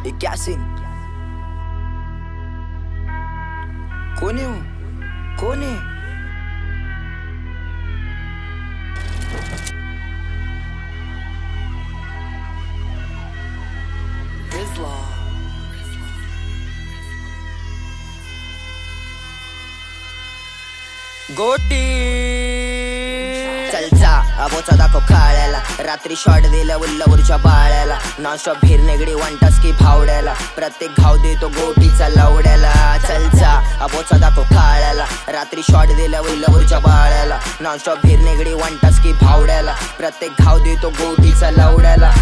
ये क्या सीन? कौन है वो? कौन है? गोटी चलचा अबोचा दाखव काळ्याला रात्री शॉट दिल्या उल्लावरच्या बाळ्याला नॉनस्टॉप भीर नेगडी वंटास की भावड्याला प्रत्येक घाव देतो गोटीचा लवड्याला चलचा अबोचा दाखव काळ्याला रात्री शॉट दिल्या उल्लावरच्या बाळ्याला नॉनस्टॉप भीर नेगडी वंटास की भावड्याला प्रत्येक घाव देतो गोटीचा लवड्याला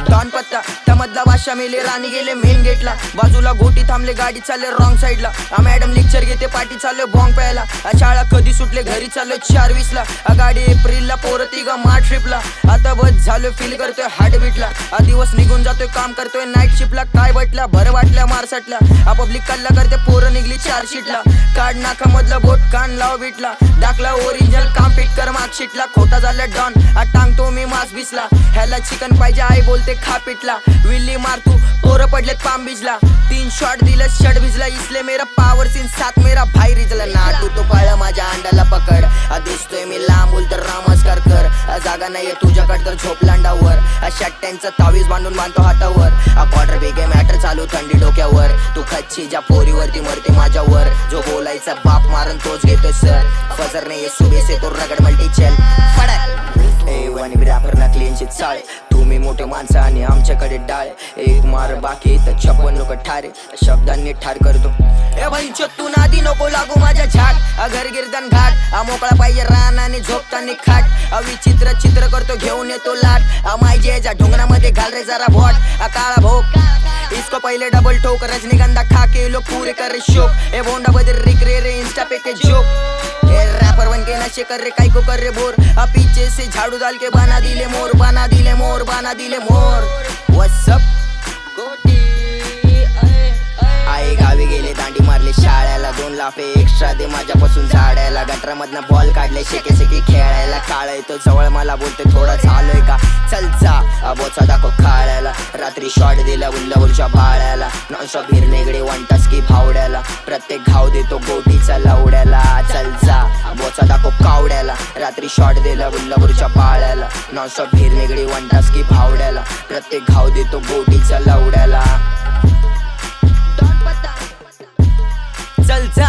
डॉन पत्ता त्यामधला भाषा मेले राणी गेले मेन गेटला बाजूला गोटी थांबले गाडी चालले रॉंग साईडला मॅडम लेक्चर घेते पार्टी चालले बॉंग प्यायला शाळा कधी सुटले घरी चाललो 4:20 ला गाडी एप्रिलला पोरं तिघ मार्च ट्रिपला आता बस झालो फील करतोय हार्ट बीटला दिवस निघून जातोय काम करतोय नाईट शिफ्टला काय बटल्या भर वाटल्या मारसाटल्या पब्लिक कल्ला करते पोरं निघली 4 शीटला कार्ड नाका मधला बोट कान लाव बीटला दाखला ओरिजिनल काम फिट कर मार्कशीटला खोटा झाला डॉन टांगतो मी मास बिसला ह्याला चिकन पाहिजे आई बोलते खा पिटला विल्ली मारतू पोरं पडलेत पाम बिजला 3 शॉट दिलं शर्ट भिजला इसले मेरा पावर सीन साथ मेरा भाई रिजला नाटू तो पाळ माझ्या अंडाला पकड दिसतोय मी लांब तर नमस्कार कर जागा नाहीये तुझ्याकडे तर झोप लांडावर शट्ट्यांचं तावीज बांधून बांधतो हातावर क्वार्टर बेगे मॅटर चालू थंडी डोक्यावर तू खच्ची ज्या पोरीवरती मरते माझ्यावर जो बोलायचा बाप मारून तोच घेतोय सर फजर नाही सुबे से तो रगड मल्टी चल फडक ए वनी ब्रॅपर ना क्लीनची चाळे तुम्ही मोठे माणसं आणि आमच्याकडे डाळे एक मार बाकी तर 56 लोक ठारे शब्दांनी ठार करतो ए भाई तू नादी नको लागू माझ्या झाट घर गिरदन घाट मोकळा पाहिजे रान आणि झोपतानी खाट विचित्र चित्र करतो घेऊन येतो लाट मायजेच्या ढोंगरामध्ये घाल रे जरा भोट काळा भोग इसको पहले डबल ठोक रजनीगंधा खा के लोग पूरे कर रे शोक ए बोंडा बदल रिक रे इंस्टा पे के जोक ए रैपर बन के नशे कर रे काई को कर रे बोर पीछे से झाड़ू डाल के बना दिले मोर बना दिले मोर बना दिले मोर व्हाट्स अप गोटी आई गावी गेले दांडी मारली शाळेला 2 लाफे एक्स्ट्रा दे माझ्यापासून झाडायला गटरामधनं बॉल काढले शेके शेके खेळायला काळ येतो जवळ मला बोलते थोडा चालूय का चलचा बोचा दाखव खाळ्याला रात्री शॉट दिला उल्लावरच्या बाळ्याला नॉनस्टॉप भीर नेगडे वंटास की भावड्याला प्रत्येक घाव देतो गोटीचा लवड्याला चलचा बोचा दाखव कावड्याला रात्री शॉट दिला उल्लावरच्या बाळ्याला नॉनस्टॉप भीर नेगडे वंटास की भावड्याला प्रत्येक घाव देतो गोटीचा लवड्याला चल जा